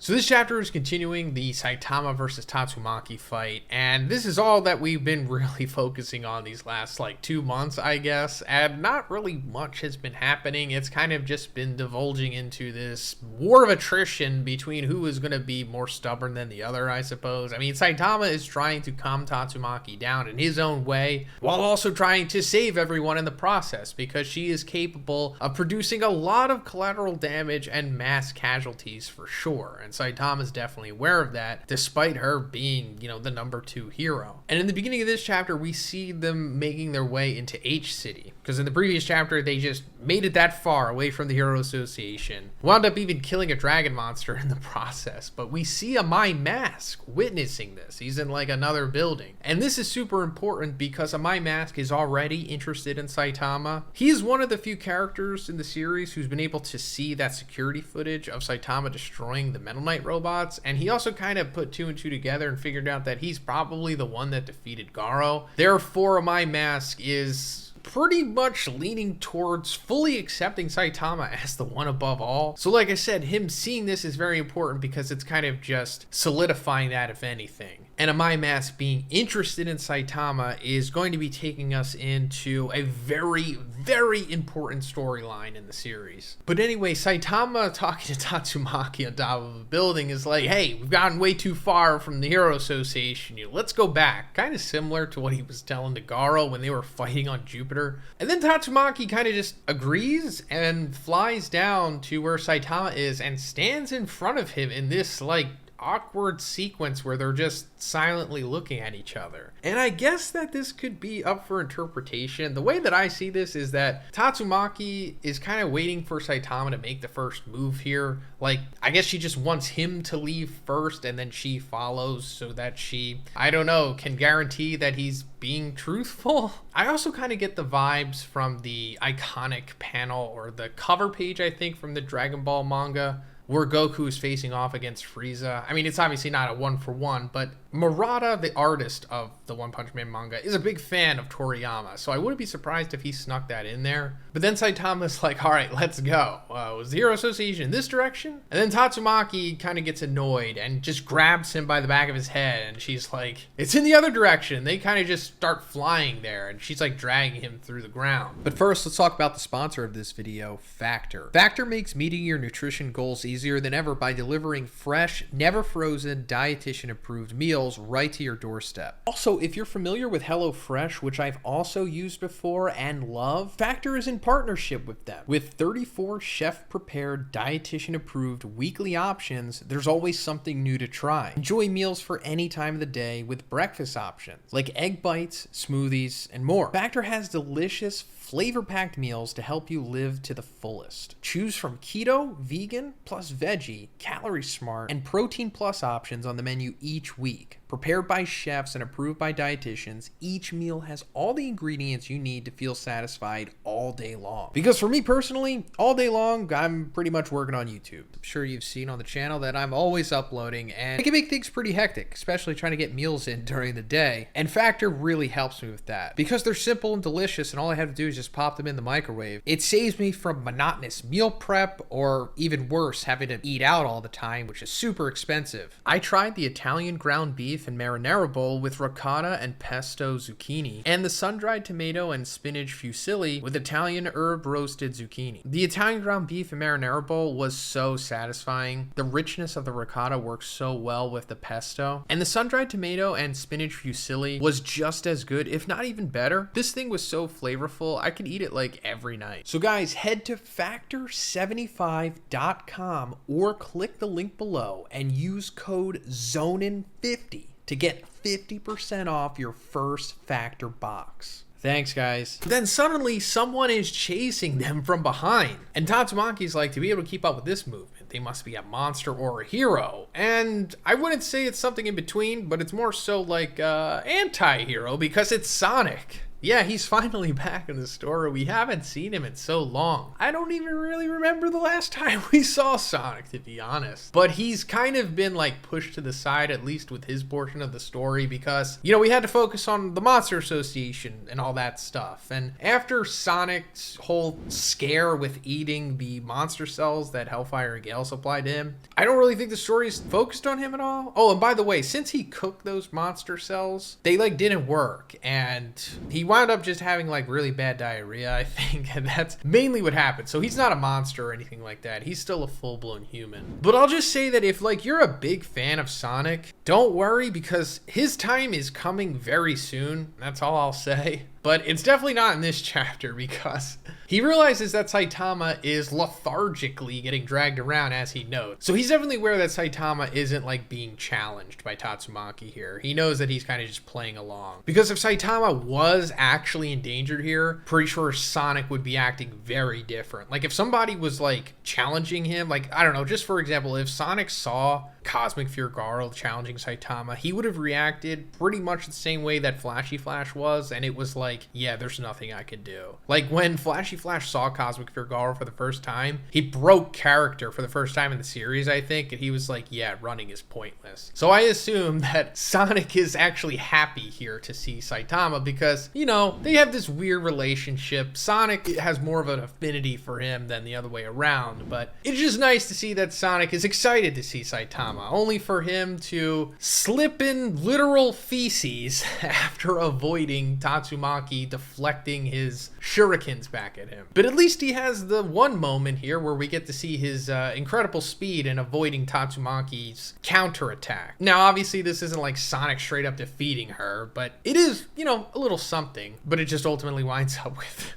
So this chapter is continuing the Saitama versus Tatsumaki fight, and this is all that we've been really focusing on these last 2 months, I guess, and not really much has been happening. It's kind of just been divulging into this war of attrition between who is going to be more stubborn than the other, I suppose. I mean, Saitama is trying to calm Tatsumaki down in his own way, while also trying to save everyone in the process, because she is capable of producing a lot of collateral damage and mass casualties for sure. And Saitama is definitely aware of that, despite her being, the number 2 hero. And in the beginning of this chapter, we see them making their way into H City, because in the previous chapter, they just made it that far away from the Hero Association. Wound up even killing a dragon monster in the process. But we see Amai Mask witnessing this. He's in another building. And this is super important because Amai Mask is already interested in Saitama. He is one of the few characters in the series who's been able to see that security footage of Saitama destroying the Metal Knight robots, and he also kind of put 2 and 2 together and figured out that he's probably the one that defeated Garo. Therefore, Amai Mask is pretty much leaning towards fully accepting Saitama as the one above all. So like I said, him seeing this is very important because it's kind of just solidifying that, if anything. And Amai Mask being interested in Saitama is going to be taking us into a very, very important storyline in the series. But anyway, Saitama talking to Tatsumaki on top of a building is like, hey, we've gotten way too far from the Hero Association. Let's go back. Kind of similar to what he was telling to Garo when they were fighting on Jupiter. And then Tatsumaki kind of just agrees and flies down to where Saitama is and stands in front of him in this awkward sequence where they're just silently looking at each other. And I guess that this could be up for interpretation. The way that I see this is that Tatsumaki is kind of waiting for Saitama to make the first move here. I guess she just wants him to leave first and then she follows so that she, I don't know, can guarantee that he's being truthful. I also kind of get the vibes from the iconic panel or the cover page, I think, from the Dragon Ball manga, where Goku is facing off against Frieza. I mean, it's obviously not a 1-for-1, but Murata, the artist of the One Punch Man manga, is a big fan of Toriyama, so I wouldn't be surprised if he snuck that in there. But then Saitama's like, all right, let's go. Was the Hero Association in this direction? And then Tatsumaki kind of gets annoyed and just grabs him by the back of his head, and she's like, it's in the other direction. They kind of just start flying there, and she's dragging him through the ground. But first, let's talk about the sponsor of this video, Factor. Factor makes meeting your nutrition goals easier than ever by delivering fresh, never frozen, dietitian approved meals right to your doorstep. Also, if you're familiar with HelloFresh, which I've also used before and love, Factor is in partnership with them. With 34 chef-prepared, dietitian-approved weekly options, there's always something new to try. Enjoy meals for any time of the day with breakfast options, like egg bites, smoothies, and more. Factor has delicious, flavor-packed meals to help you live to the fullest. Choose from keto, vegan, plus veggie, calorie smart, and protein plus options on the menu each week. Prepared by chefs and approved by dietitians, each meal has all the ingredients you need to feel satisfied all day long. Because for me personally, all day long, I'm pretty much working on YouTube. I'm sure you've seen on the channel that I'm always uploading, and it can make things pretty hectic, especially trying to get meals in during the day. And Factor really helps me with that. Because they're simple and delicious, and all I have to do is just pop them in the microwave, it saves me from monotonous meal prep, or even worse, having to eat out all the time, which is super expensive. I tried the Italian ground beef and marinara bowl with ricotta and pesto zucchini, and the sun-dried tomato and spinach fusilli with Italian herb roasted zucchini. The Italian ground beef and marinara bowl was so satisfying. The richness of the ricotta works so well with the pesto, and the sun-dried tomato and spinach fusilli was just as good, if not even better. This thing was so flavorful, I could eat it every night. So guys, head to factor75.com or click the link below and use code Zhoniin50 to get 50% off your first Factor box. Thanks, guys. Then suddenly, someone is chasing them from behind. And Tatsumaki's like, to be able to keep up with this movement, they must be a monster or a hero. And I wouldn't say it's something in between, but it's more so anti-hero because it's Sonic. Yeah, he's finally back in the story. We haven't seen him in so long. I don't even really remember the last time we saw Sonic, to be honest. But he's kind of been like pushed to the side, at least with his portion of the story, because, you know, we had to focus on the Monster Association and all that stuff. And after Sonic's whole scare with eating the monster cells that Hellfire and Gale supplied him, I don't really think the story is focused on him at all. Oh, and by the way, since he cooked those monster cells, they like didn't work, and he wound up just having like really bad diarrhea, I think, and that's mainly what happened. So he's not a monster or anything like that. He's still a full-blown human. But I'll just say that if like you're a big fan of Sonic, don't worry, because his time is coming very soon. That's all I'll say. But it's definitely not in this chapter, because he realizes that Saitama is lethargically getting dragged around, as he notes. So he's definitely aware that Saitama isn't like being challenged by Tatsumaki here. He knows that he's kind of just playing along. Because if Saitama was actually endangered here, pretty sure Sonic would be acting very different. Like if somebody was like challenging him, like, I don't know, just for example, if Sonic saw Cosmic Fury challenging Saitama, he would have reacted pretty much the same way that Flashy Flash was, and it was like, yeah, there's nothing I can do. Like when Flashy Flash saw Cosmic Fury for the first time, he broke character for the first time in the series, I think, and he was like, yeah, running is pointless. So I assume that Sonic is actually happy here to see Saitama, because, you know, they have this weird relationship. Sonic has more of an affinity for him than the other way around, but it's just nice to see that Sonic is excited to see Saitama, only for him to slip in literal feces after avoiding Tatsumaki deflecting his shurikens back at him. But at least he has the one moment here where we get to see his incredible speed in avoiding Tatsumaki's counterattack. Now, obviously, this isn't like Sonic straight up defeating her, but it is, you know, a little something. But it just ultimately winds up with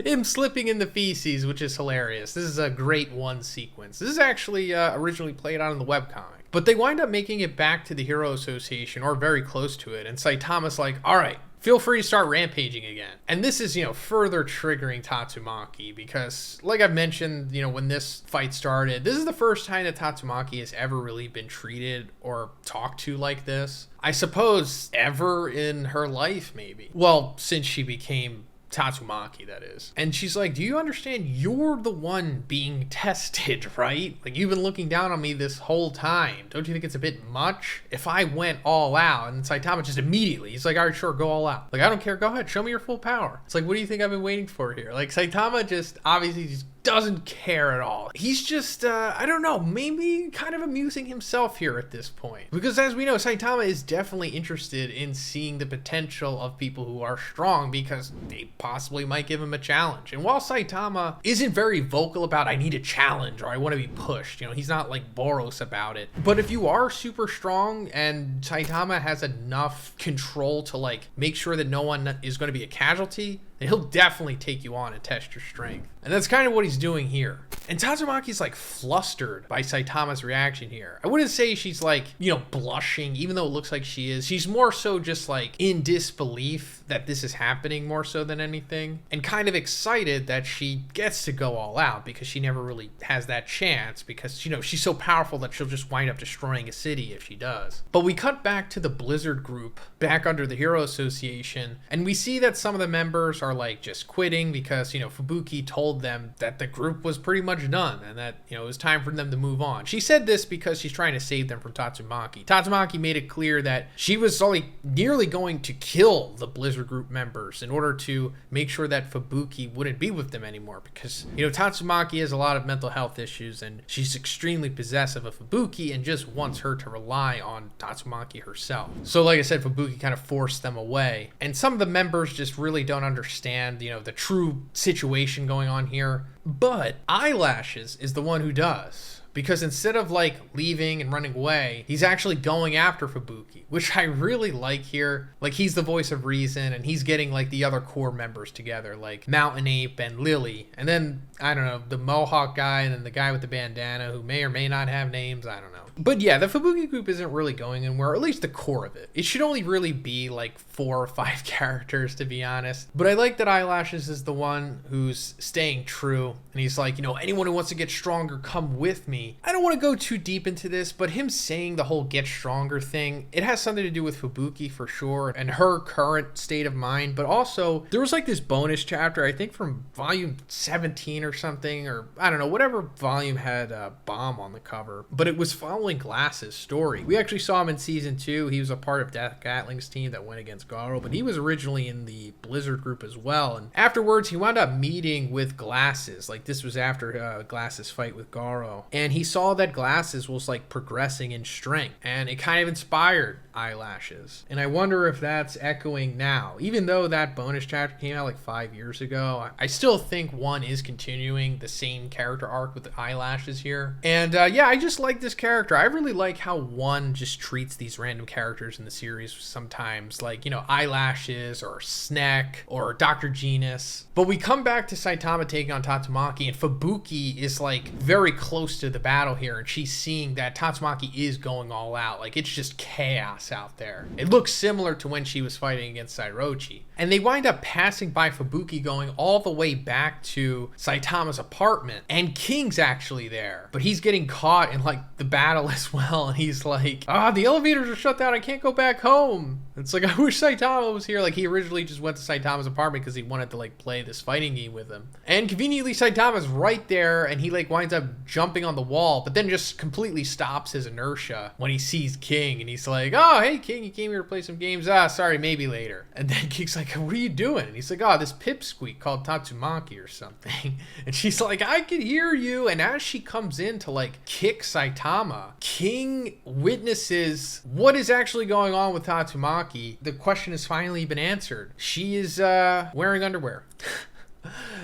him slipping in the feces, which is hilarious. This is a great one sequence. This is actually originally played out in the webcomic. But they wind up making it back to the Hero Association, or very close to it, and Saitama's like, all right, feel free to start rampaging again. And this is, you know, further triggering Tatsumaki, because like I've mentioned, you know, when this fight started, this is the first time that Tatsumaki has ever really been treated or talked to like this. I suppose ever in her life, maybe. Well, since she became Tatsumaki, that is. And she's like, do you understand you're the one being tested, right? Like, you've been looking down on me this whole time. Don't you think it's a bit much? If I went all out, and Saitama just immediately, he's like, all right, sure, go all out. Like, I don't care, go ahead, show me your full power. It's like, what do you think I've been waiting for here? Like, Saitama just obviously just doesn't care at all. He's just, I don't know, maybe kind of amusing himself here at this point. Because as we know, Saitama is definitely interested in seeing the potential of people who are strong, because they possibly might give him a challenge. And while Saitama isn't very vocal about, I need a challenge or I want to be pushed, you know, he's not like Boros about it. But if you are super strong and Saitama has enough control to like make sure that no one is going to be a casualty, and he'll definitely take you on and test your strength. And that's kind of what he's doing here. And Tatsumaki's like flustered by Saitama's reaction here. I wouldn't say she's like, you know, blushing, even though it looks like she is. She's more so just like in disbelief that this is happening more so than anything. And kind of excited that she gets to go all out, because she never really has that chance, because, you know, she's so powerful that she'll just wind up destroying a city if she does. But we cut back to the Blizzard group back under the Hero Association, and we see that some of the members are like just quitting because, you know, Fubuki told them that the group was pretty much done and that, you know, it was time for them to move on. She said this because she's trying to save them from Tatsumaki. Tatsumaki made it clear that she was like nearly going to kill the Blizzard group members in order to make sure that Fubuki wouldn't be with them anymore, because, you know, Tatsumaki has a lot of mental health issues and she's extremely possessive of Fubuki and just wants her to rely on Tatsumaki herself. So like I said, Fubuki kind of forced them away, and some of the members just really don't understand, you know, the true situation going on here. But Eyelashes is the one who does, because instead of like leaving and running away, he's actually going after Fubuki, which I really like here. Like, he's the voice of reason, and he's getting like the other core members together, like Mountain Ape and Lily, and then, I don't know, the Mohawk guy, and then the guy with the bandana who may or may not have names, I don't know. But yeah, the Fubuki group isn't really going anywhere, or at least the core of it. It should only really be like 4 or 5 characters, to be honest. But I like that Eyelashes is the one who's staying true, and he's like, you know, anyone who wants to get stronger, come with me. me. I don't want to go too deep into this, but him saying the whole get stronger thing, it has something to do with Fubuki for sure and her current state of mind, but also there was like this bonus chapter, I think from volume 17 or something, or I don't know, whatever volume had a bomb on the cover, but it was following Glass's story. We actually saw him in season 2. He was a part of Death Gatling's team that went against Garo, but he was originally in the Blizzard group as well. And afterwards, he wound up meeting with Glasses. Like, this was after Glasses' fight with Garo. And he saw that Glasses was like progressing in strength, and it kind of inspired Eyelashes. And I wonder if that's echoing now. Even though that bonus chapter came out like 5 years ago, I still think one is continuing the same character arc with the Eyelashes here. And yeah, I just like this character. I really like how one just treats these random characters in the series sometimes, like, you know, Eyelashes or Sneck or Dr. Genus. But we come back to Saitama taking on Tatsumaki, and Fubuki is like very close to the battle here, and she's seeing that Tatsumaki is going all out. Like, it's just chaos out there. It looks similar to when she was fighting against Sairochi. And they wind up passing by Fubuki, going all the way back to Saitama's apartment, and King's actually there, but he's getting caught in like the battle as well, and he's like, the elevators are shut down, I can't go back home. It's like, I wish Saitama was here. Like, he originally just went to Saitama's apartment because he wanted to like play this fighting game with him, and conveniently Saitama's right there, and he like winds up jumping on the wall, but then just completely stops his inertia when he sees King, and he's like, oh, hey King, you came here to play some games? Sorry, maybe later. And then King's like, what are you doing? And he's like, this pipsqueak called Tatsumaki or something. And she's like, I can hear you. And as she comes in to like kick Saitama, King witnesses what is actually going on with Tatsumaki. The question has finally been answered. She is wearing underwear.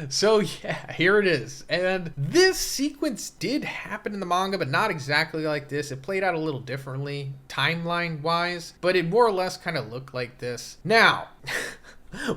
So yeah, here it is. And this sequence did happen in the manga, but not exactly like this. It played out a little differently, timeline wise, but it more or less kind of looked like this. Now,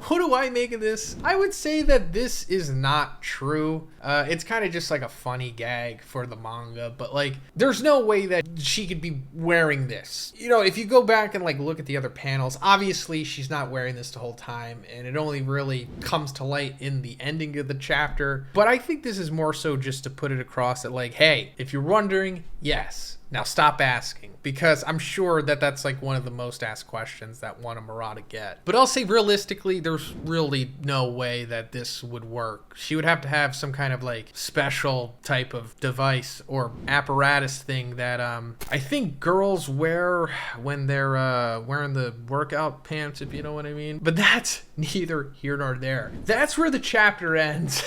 what do I make of this? I would say that this is not true. It's kind of just like a funny gag for the manga, but like, there's no way that she could be wearing this. You know, if you go back and like look at the other panels, obviously she's not wearing this the whole time, and it only really comes to light in the ending of the chapter. But I think this is more so just to put it across that like, hey, if you're wondering, yes. Now stop asking, because I'm sure that that's like one of the most asked questions that one of Murata get. But I'll say realistically, there's really no way that this would work. She would have to have some kind of like special type of device or apparatus thing that I think girls wear when they're wearing the workout pants, if you know what I mean. But that's neither here nor there. That's where the chapter ends.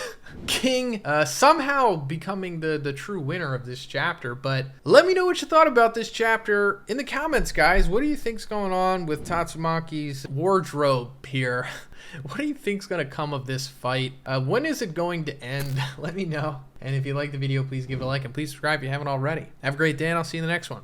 King somehow becoming the true winner of this chapter. But let me know what you thought about this chapter in the comments, guys. What do you think's going on with Tatsumaki's wardrobe here? What do you think's gonna come of this fight? When is it going to end? Let me know. And if you like the video, please give it a like, and please subscribe if you haven't already. Have a great day, and I'll see you in the next one.